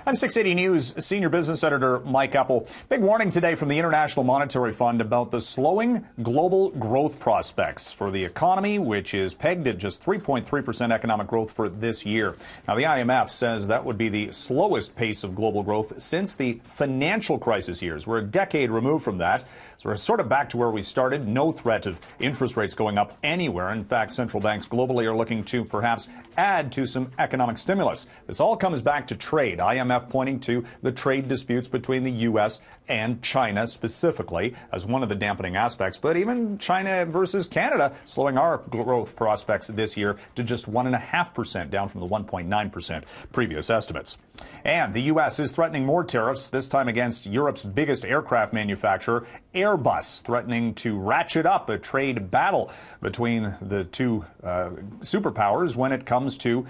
I'm 680 News senior business editor Mike Eppel. Big warning today from the International Monetary Fund about the slowing global growth prospects for the economy, which is pegged at just 3.3% economic growth for this year. Now, the IMF says that would be the slowest pace of global growth since the financial crisis years. We're a decade removed from that, so we're sort of back to where we started. No threat of interest rates going up anywhere. In fact, central banks globally are looking to perhaps add to some economic stimulus. This all comes back to trade. IMF pointing to the trade disputes between the U.S. and China specifically as one of the dampening aspects. But even China versus Canada slowing our growth prospects this year to just 1.5%, down from the 1.9% previous estimates. And the U.S. is threatening more tariffs, this time against Europe's biggest aircraft manufacturer, Airbus, threatening to ratchet up a trade battle between the two superpowers when it comes to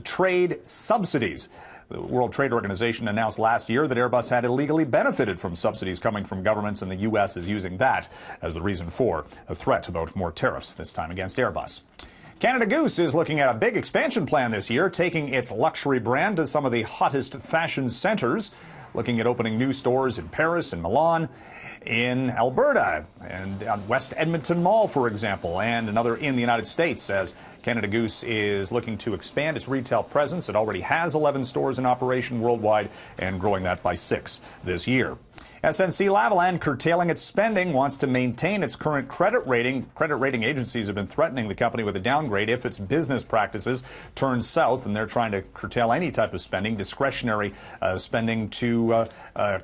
trade subsidies. The World Trade Organization announced last year that Airbus had illegally benefited from subsidies coming from governments, and the U.S. is using that as the reason for a threat about more tariffs, this time against Airbus. Canada Goose is looking at a big expansion plan this year, taking its luxury brand to some of the hottest fashion centers, looking at opening new stores in Paris and Milan, in Alberta, and on West Edmonton Mall, for example, and another in the United States, as Canada Goose is looking to expand its retail presence. It already has 11 stores in operation worldwide and growing that by 6 this year. SNC-Lavalin, curtailing its spending, wants to maintain its current credit rating. Credit rating agencies have been threatening the company with a downgrade if its business practices turn south, and they're trying to curtail any type of spending, discretionary spending to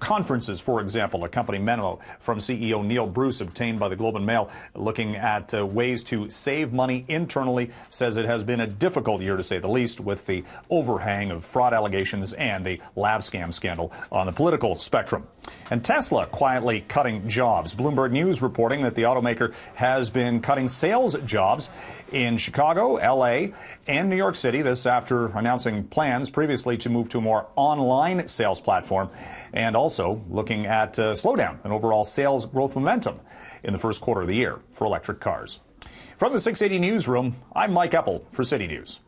conferences, for example. A company memo from CEO Neil Bruce obtained by the Globe and Mail looking at ways to save money internally says it has been a difficult year, to say the least, with the overhang of fraud allegations and the lab scam scandal on the political spectrum. And Tesla quietly cutting jobs. Bloomberg News reporting that the automaker has been cutting sales jobs in Chicago, L.A., and New York City. This after announcing plans previously to move to a more online sales platform, and also looking at a slowdown in overall sales growth momentum in the first quarter of the year for electric cars. From the 680 newsroom, I'm Mike Eppel for City News.